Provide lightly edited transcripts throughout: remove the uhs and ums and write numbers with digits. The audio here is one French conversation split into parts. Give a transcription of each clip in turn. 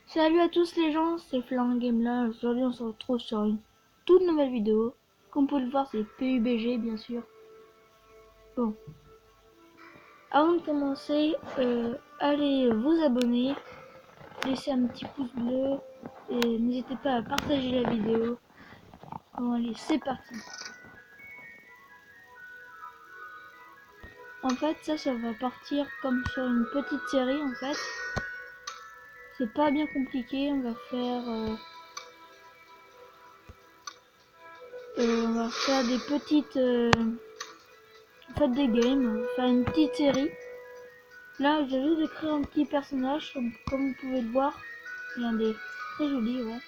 Salut à tous les gens, c'est Flan Game là. Aujourd'hui on se retrouve sur une toute nouvelle vidéo. Comme vous pouvez le voir, c'est PUBG bien sûr. Bon, avant de commencer, allez vous abonner, laissez un petit pouce bleu et n'hésitez pas à partager la vidéo. Bon allez, c'est parti. En fait ça va partir comme sur une petite série en fait. C'est pas bien compliqué, on va faire des petites des games, on va faire une petite série. Là, j'ai juste d'écrire un petit personnage, comme vous pouvez le voir. Regardez, très joli, ouais.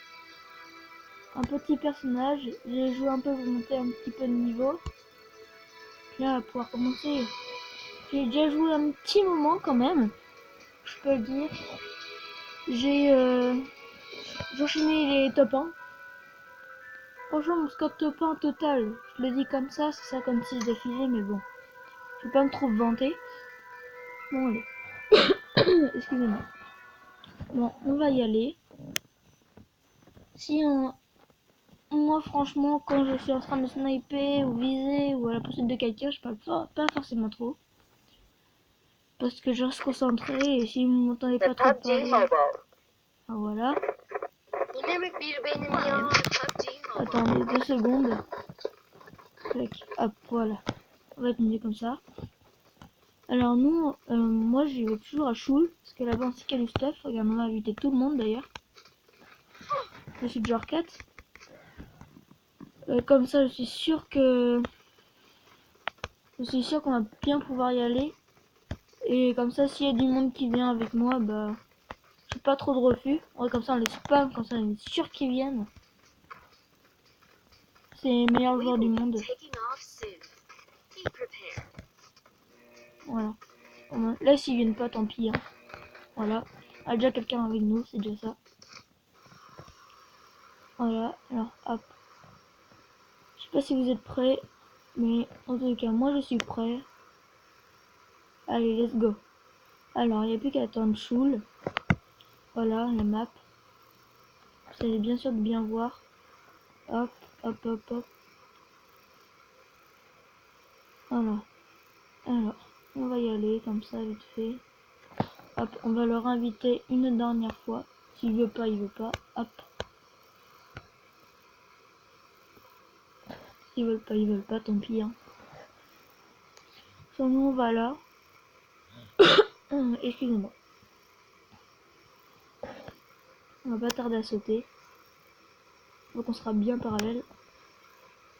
Un petit personnage, j'ai joué un peu pour monter un petit peu de niveau. Puis là, on va pouvoir commencer. J'ai déjà joué un petit moment quand même, je peux le dire. J'ai enchaîné les top 1. Franchement, mon score top 1 total, je le dis comme ça, c'est 56 d'affilée, mais bon. Je vais pas me trop vanter. Bon, allez. Excusez-moi. Bon, on va y aller. Moi, franchement, quand je suis en train de sniper ou viser ou à la poursuite de quelqu'un, je parle pas forcément trop. Parce que je reste concentré et si vous m'entendez pas trop parler... Ah, voilà. Attendez 2 secondes. Hop, voilà. On va être mieux comme ça. Alors nous, moi j'y vais toujours à Choul, parce que là-bas c'est qu'il y a du stuff. Regarde, on va inviter tout le monde d'ailleurs. Je suis genre 4. Comme ça je suis sûr qu'on va bien pouvoir y aller. Et comme ça, s'il y a du monde qui vient avec moi, bah, j'ai pas trop de refus. Ouais, comme ça, on les spam, comme ça, on est sûr qu'ils viennent. C'est les meilleurs joueurs du monde. Voilà. Là, s'ils viennent pas, tant pis. Hein. Voilà. Il y a déjà quelqu'un avec nous, c'est déjà ça. Voilà. Alors, hop. Je sais pas si vous êtes prêts, mais en tout cas, moi, je suis prêt. Allez, let's go. Alors, il n'y a plus qu'à attendre Choul. Voilà, la map. Vous allez bien sûr de bien voir. Hop, hop, hop, hop. Voilà. Alors, on va y aller comme ça, vite fait. Hop, on va leur inviter une dernière fois. S'il veut pas, il veut pas. Hop. S'ils veulent pas, tant pis. Hein. Sinon, on va là. Excusez-moi. On va pas tarder à sauter. Donc on sera bien parallèle.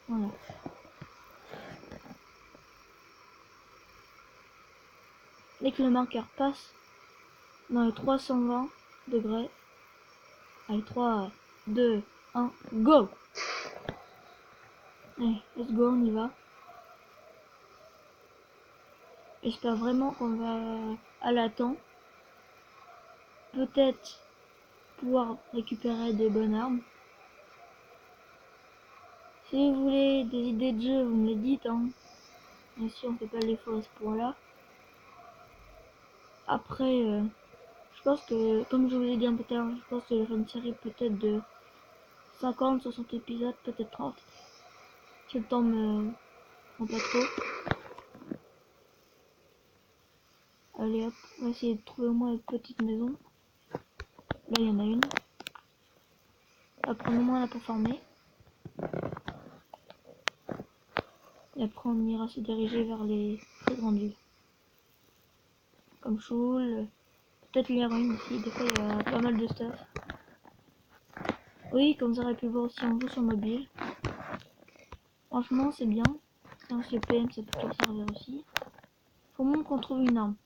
Voilà. Dès que le marqueur passe dans les 320 degrés. Allez, 3, 2, 1, go! Allez, let's go, on y va. J'espère vraiment qu'on va à la temps. Peut-être pouvoir récupérer des bonnes armes. Si vous voulez des idées de jeu, vous me les dites. Hein. Bien sûr, on fait pas l'effort à ce point-là. Après, je pense que, comme je vous ai dit un peu tout à l'heure, je pense que je vais faire une série peut-être de 50, 60 épisodes, peut-être 30. Si le temps me prend pas trop. Allez hop, on va essayer de trouver au moins une petite maison. Là, il y en a une. Hop, on au moins là pour former. Et après, on ira se diriger vers les très grandes villes. Comme Choul, peut-être les ruines aussi, des fois il y a pas mal de stuff. Oui, comme vous aurez pu voir aussi, on joue sur mobile. Franchement, c'est bien. Un CPM, ça peut toujours servir aussi. Faut moins qu'on trouve une arme.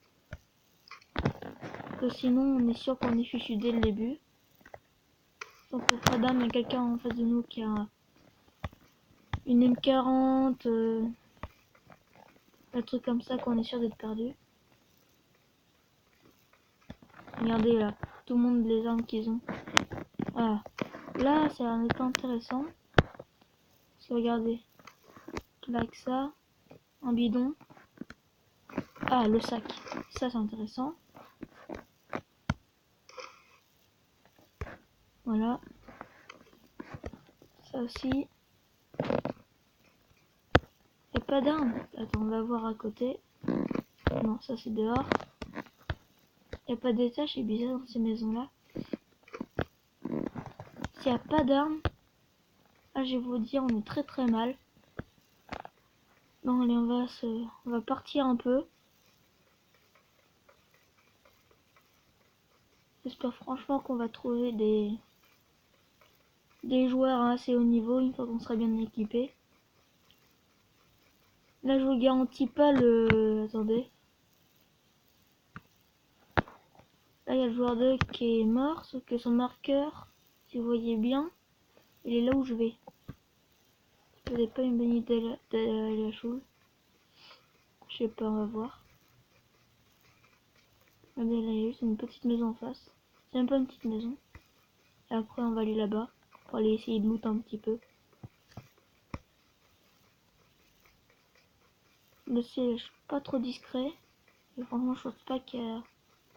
Parce que sinon, on est sûr qu'on est fichu dès le début. Sans pour pas d'âme, il y a quelqu'un en face de nous qui a une M40, un truc comme ça qu'on est sûr d'être perdu. Regardez là, tout le monde les armes qu'ils ont. Voilà. Là, c'est un état intéressant. Parce que regardez, là que ça, un bidon. Ah, le sac. Ça, c'est intéressant. Voilà. Ça aussi. Y a pas d'armes. Attends, on va voir à côté. Non, ça c'est dehors. Y a pas d'étage, c'est bizarre dans ces maisons-là. S'il y a pas d'armes, ah, je vais vous dire, on est très très mal. Bon, allez, on va partir un peu. J'espère franchement qu'on va trouver des joueurs à assez haut niveau une fois qu'on sera bien équipé. Là, je vous garantis pas le... Attendez. Là, il y a le joueur 2 qui est mort, sauf que son marqueur, si vous voyez bien, il est là où je vais. Ce n'est pas une bonne idée d'aller à la choule. Je sais pas, on va voir. Regardez, là, il y a juste une petite maison en face. C'est même pas une petite maison. Et après, on va aller là-bas pour aller essayer de loot un petit peu. Le siège, je suis pas trop discret. Et franchement, je pense pas qu'il y a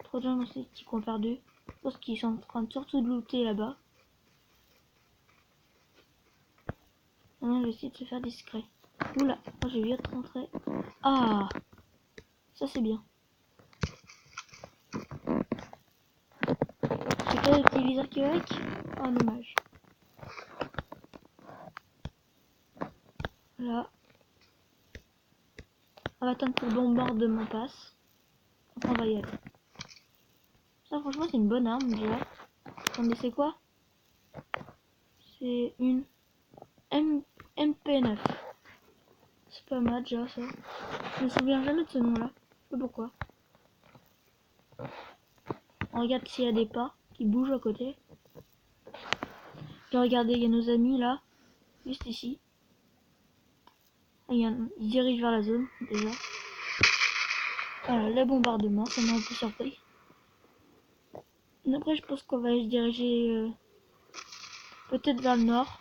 trop de gens dans ces petits coins perdus. Je pense qu'ils sont en train surtout de looter là-bas. Maintenant, je vais essayer de se faire discret. Oula, oh, j'ai vite rentré. Ah, ça c'est bien. J'ai pas le petit viseur qui va avec. Oh, dommage. Voilà. On va attendre que le bombardement passe. Après, on va y aller. Ça, franchement, c'est une bonne arme déjà. Attendez, c'est quoi? C'est une MP9. C'est pas mal déjà ça. Je me souviens jamais de ce nom-là. Je sais pas pourquoi. On regarde s'il y a des pas qui bougent à côté. Et regardez, il y a nos amis là, juste ici. Ils dirigent vers la zone déjà. Voilà, le bombardement, ça m'a un peu surpris. Et après, je pense qu'on va se diriger peut-être vers le nord.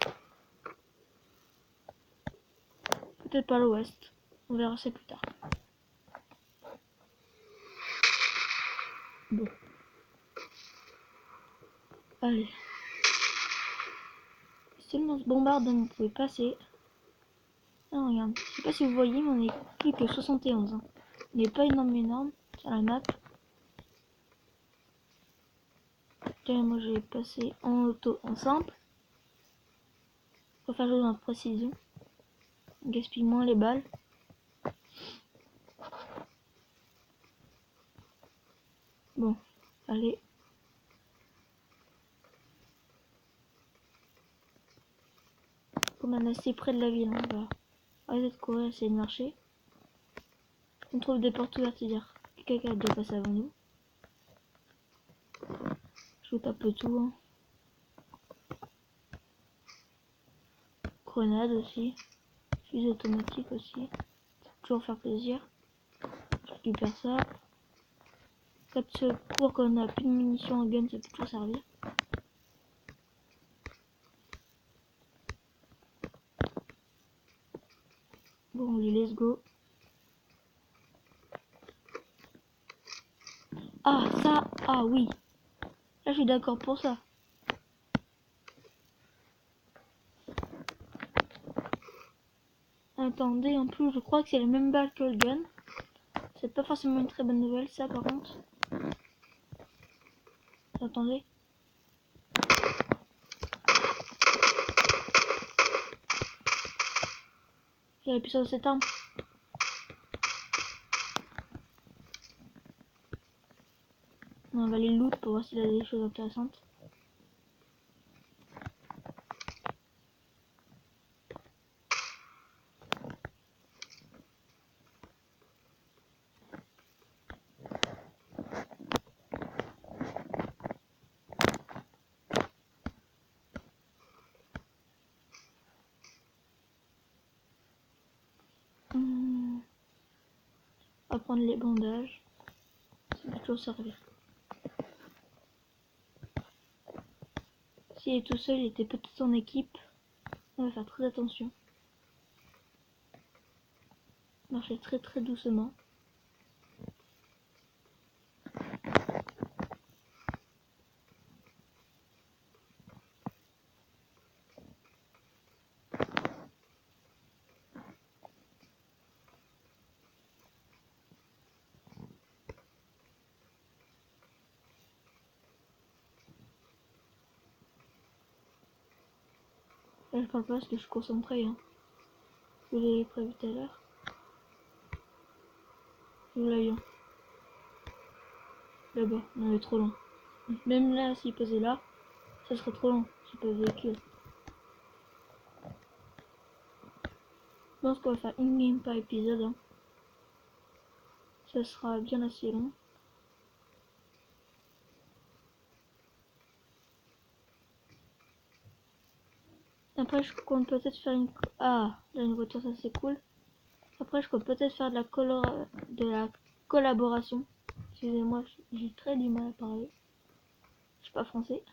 Peut-être pas l'ouest. On verra ça plus tard. Bon. Allez. Seulement on se bombarde, vous pouvez passer. Ah, regarde. Je sais pas si vous voyez, mais on est plus que 71. Hein. On n'est pas énorme sur la map. Tiens, moi je vais passer en auto, en simple. Pour faire jouer en précision. On gaspille moins les balles. Bon, allez. Comme on est assez près de la ville, hein, on va arrêter de courir, essayer de marcher. On trouve des portes ouvertes, c'est-à-dire que quelqu'un a déjà passé avant nous. Je tape tout. Hein. Grenade aussi. Fusil automatique aussi. Ça peut toujours faire plaisir. Je récupère ça. Cap de secours quand on a plus de munitions en gun, ça peut toujours servir. Bon, allez, let's go. Ah, ça, ah oui. Là, je suis d'accord pour ça. Attendez, en plus, je crois que c'est la même balle que le gun. C'est pas forcément une très bonne nouvelle, ça, par contre. Attendez. J'ai appuyé sur cette arme. On va aller loot pour voir s'il y a des choses intéressantes. On va prendre les bandages. Ça va toujours servir. S'il est tout seul, il était peut-être en équipe. On va faire très attention. Marcher très très doucement. Là, je parle pas parce que je suis concentré. Hein. Je l'ai prévu tout à l'heure. Je l'avion. Là-bas, on est trop loin. Même là, s'il posait là, ça serait trop long. J'ai pas de véhicule. Je pense qu'on va faire une game par épisode. Hein. Ça sera bien assez long. Après, je compte peut-être faire une... Ah, là, une voiture, ça c'est cool. Après, je compte peut-être faire de la collaboration. Excusez-moi, j'ai très du mal à parler. Je suis pas français.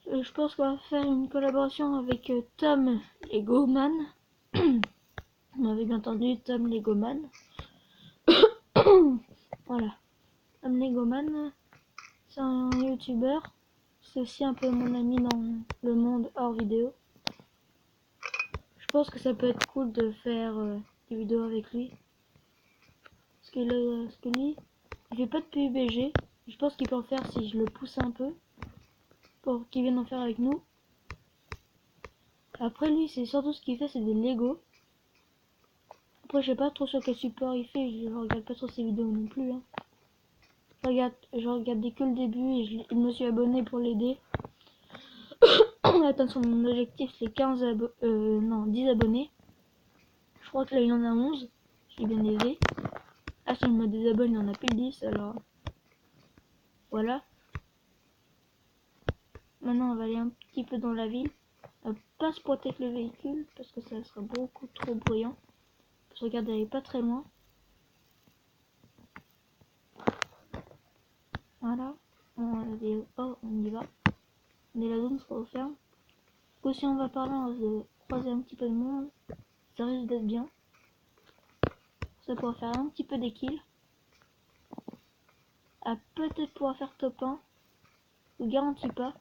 Je pense qu'on va faire une collaboration avec Tom Legoman. Vous m'avez bien entendu, Tom Legoman. Voilà. Tom Legoman, c'est un youtubeur. C'est aussi un peu mon ami dans le monde hors vidéo. Je pense que ça peut être cool de faire des vidéos avec lui. Parce que lui, il fait pas de PUBG. Je pense qu'il peut en faire si je le pousse un peu. Pour qu'il vienne en faire avec nous. Après lui, c'est surtout ce qu'il fait, c'est des Lego. Après, je sais pas trop sur quel support il fait. Je regarde pas trop ses vidéos non plus. Hein. Je regarde dès que le début et je me suis abonné pour l'aider. Attention, mon objectif c'est 10 abonnés. Je crois que là il en a 11. J'ai bien aidé. Ah, si il me désabonne, il en a plus de 10 alors. Voilà. Maintenant, on va aller un petit peu dans la ville. On va pas se pointer avec le véhicule parce que ça sera beaucoup trop bruyant. Je regarde, elle est pas très loin. Voilà. On y va. Mais la zone sera ferme. Si on va par là, on va croiser un petit peu de monde. Ça risque d'être bien. Ça pourra faire un petit peu des kills. À peut-être pouvoir faire top 1. Je vous garantis pas.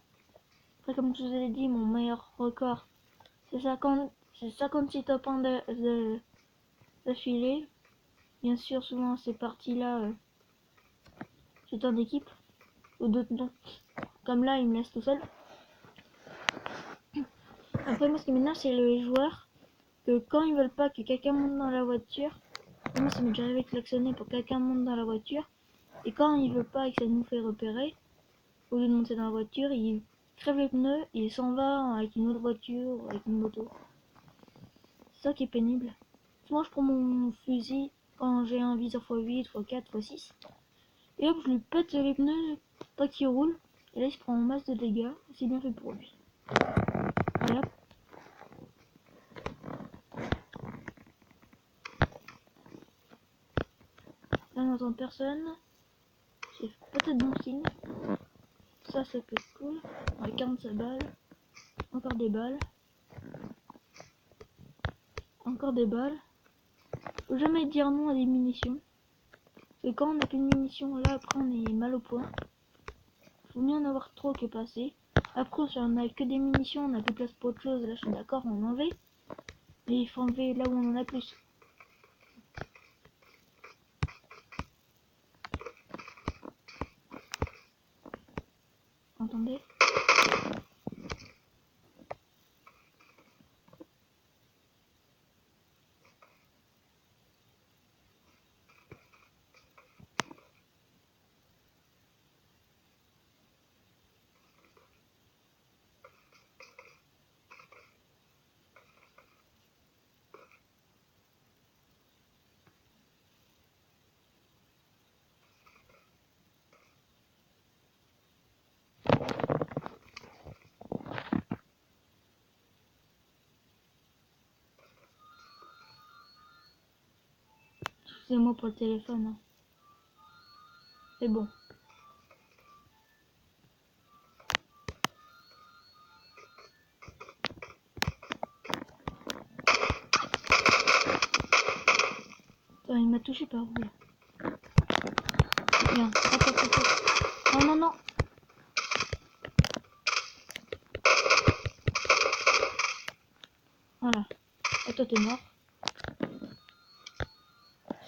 Après, comme je vous ai dit, mon meilleur record, c'est 56 top 1 d'affilée. Bien sûr, souvent ces parties-là, c'est en équipe. Ou d'autres non. Comme là, il me laisse tout seul. Après, moi, ce qui m'énerve, c'est les joueurs. Que quand ils veulent pas que quelqu'un monte dans la voiture, moi, ça m'est déjà arrivé de klaxonner pour que quelqu'un monte dans la voiture. Et quand il veut pas et que ça nous fait repérer, au lieu de monter dans la voiture, il crève les pneus et il s'en va avec une autre voiture, avec une moto. C'est ça qui est pénible. Moi, je prends mon fusil quand j'ai un viseur x8, x4, x6. Et hop, je lui pète les pneus, pas qu'il roule. Et là, il se prend en masse de dégâts. C'est bien fait pour lui. Voilà. Là, on n'entend personne. C'est peut-être bon signe. Ça peut être cool. On va 45 balles. Encore des balles. Encore des balles. Faut jamais dire non à des munitions. Et quand on n'a plus de munitions, là, après, on est mal au point. Faut mieux en avoir trop que pas assez. Après, si on a que des munitions, on n'a plus de place pour autre chose. Là, je suis d'accord, on en enlève. Mais il faut enlever là où on en a plus. Entendez? Excusez-moi pour le téléphone. Hein. C'est bon. Attends, il m'a touché par où là? Viens, hop, hop, hop, hop. Non, non, non. Voilà. Et toi, t'es mort.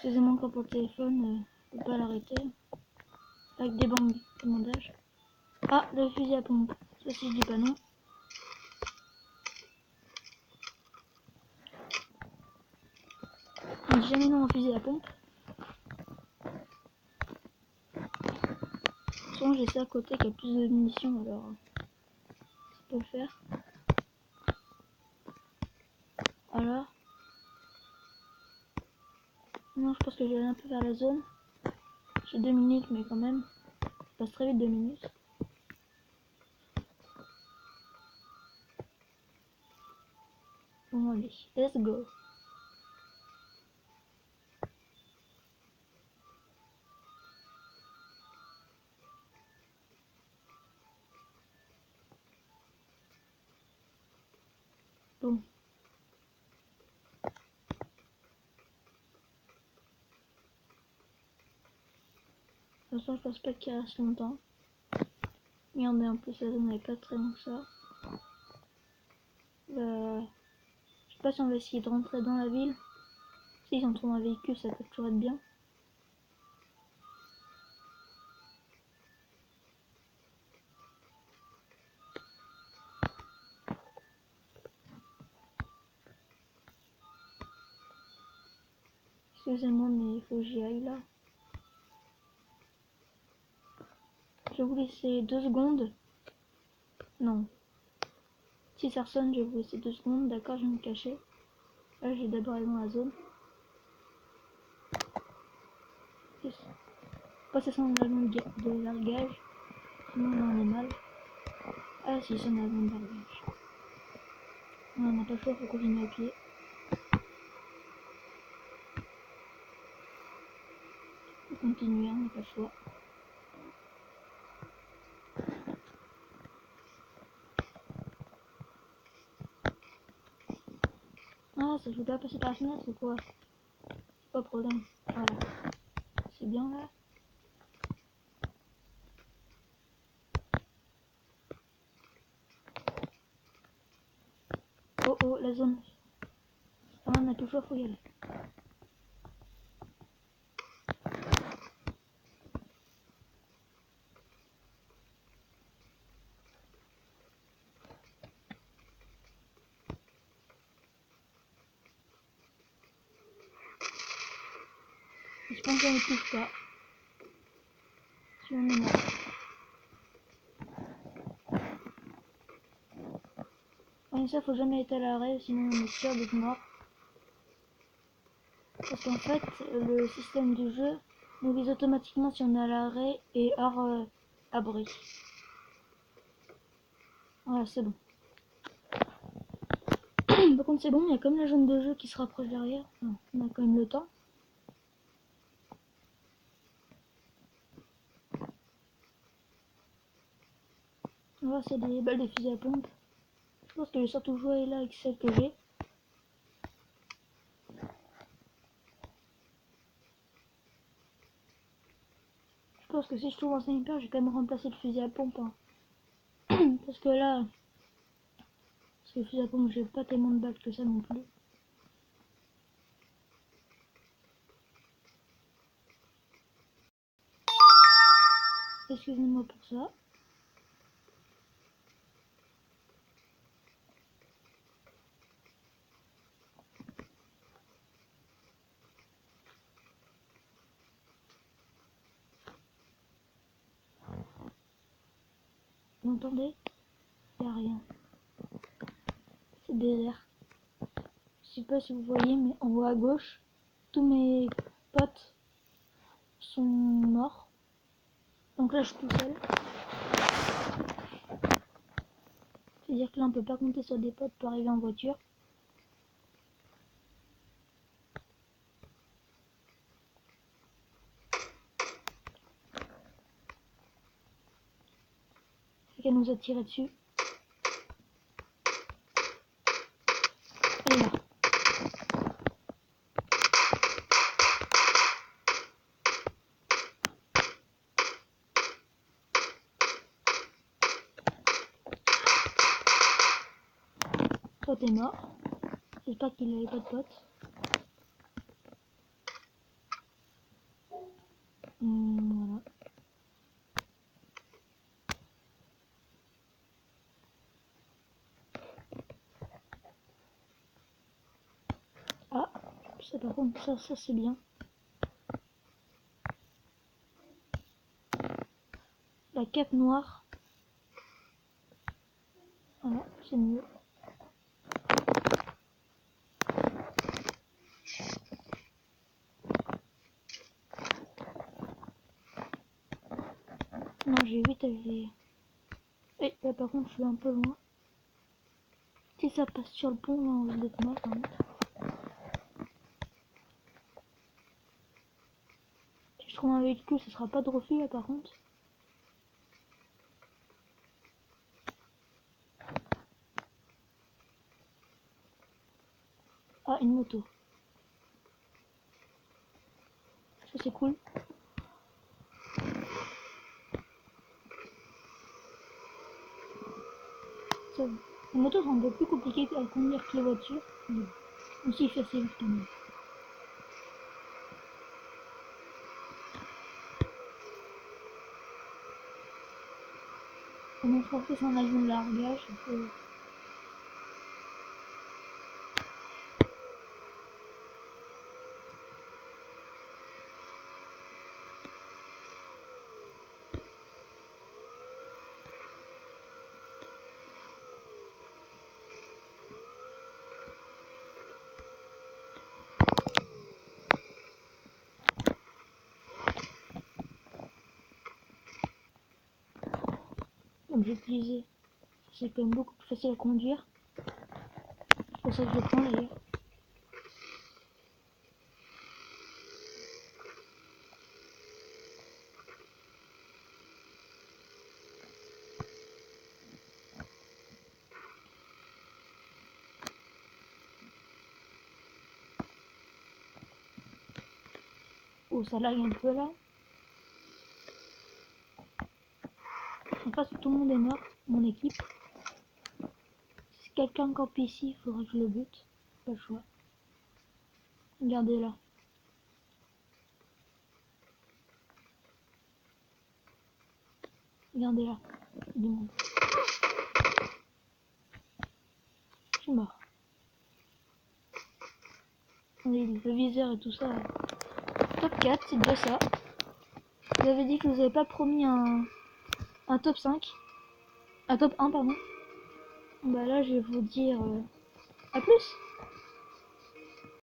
Excusez-moi encore pour le téléphone. Je peux pas l'arrêter. Avec des bandes de bandage. Ah, le fusil à pompe. Ça si je dis pas non. On dit jamais non au fusil à pompe. Souvent j'ai ça à côté qui a plus de munitions, alors ça peut le faire. Voilà. Non, je pense que je vais aller un peu vers la zone. J'ai 2 minutes, mais quand même, ça passe très vite 2 minutes. Bon allez, let's go. Bon. De toute façon, je pense pas qu'il reste longtemps. Regardez, en plus, la zone n'est pas très long que ça. Je sais pas si on va essayer de rentrer dans la ville. Si on trouve un véhicule, ça peut toujours être bien. Excusez-moi, mais il faut que j'y aille là. Je vais vous laisser 2 secondes. Non. Si ça ressonne, je vais vous laisser 2 secondes. D'accord, je vais me cacher. Là, je vais d'abord aller dans la zone. Pas ça sent la zone de largage. Sinon, on est mal. Ah, si, ça, on a la zone de largage. On n'a pas le choix, faut continuer à pied. Faut continuer, on n'a pas le choix. Ah, ça joue pas passer par la fenêtre ou quoi? C'est pas de problème. Voilà. C'est bien là. Oh oh, la zone. Ah, on a toujours, faut y aller. Je pense qu'on ne touche pas. Si on est mort. Ouais, ça, faut jamais être à l'arrêt, sinon on est sûr d'être mort. Parce qu'en fait, le système du jeu nous vise automatiquement si on est à l'arrêt et hors abri. Voilà, c'est bon. Par contre, c'est bon, il y a comme la zone de jeu qui se rapproche derrière. Non, on a quand même le temps. Voilà, c'est des balles de fusil à pompe. Je pense que je vais surtout jouer là avec celle que j'ai. Je pense que si je trouve un sniper, je vais quand même remplacer le fusil à pompe. Hein. Parce que là, le fusil à pompe, j'ai pas tellement de balles que ça non plus. Excusez-moi pour ça. Vous entendez? Il n'y a rien. C'est désert. Je sais pas si vous voyez, mais en haut à gauche, tous mes potes sont morts. Donc là, je suis tout seul. C'est-à-dire que là, on peut pas compter sur des potes pour arriver en voiture. C'est qu'elle nous a tiré dessus. Elle est là. Toi, t'es mort. J'espère qu'il avait pas de potes. Voilà. Ça par contre, ça c'est bien. La cape noire. Voilà, c'est mieux. Non, j'ai vite aller. Et là par contre, je suis un peu loin. Si ça passe sur le pont, là, on risque d'être mal quand même. Si je trouve un véhicule, ce sera pas de refus là par contre. Ah, une moto. Ça c'est cool. Ça, les motos sont un peu plus compliquées à conduire que les voitures. Mais aussi facile quand même. Comment forcer son avion de largage, comme j'ai utilisé. C'est quand même beaucoup plus facile à conduire. C'est pour ça que je le prends d'ailleurs. Oh, ça lag un peu là. En face, tout le monde est mort, mon équipe. Si quelqu'un campe ici, il faudra que je le bute. Pas le choix. Regardez là. Regardez là. Du monde. Je suis mort. Le viseur et tout ça. Top 4, c'est déjà ça. Vous avez dit que vous avez pas promis un top 5. Un top 1, pardon. Bah là, je vais vous dire à plus.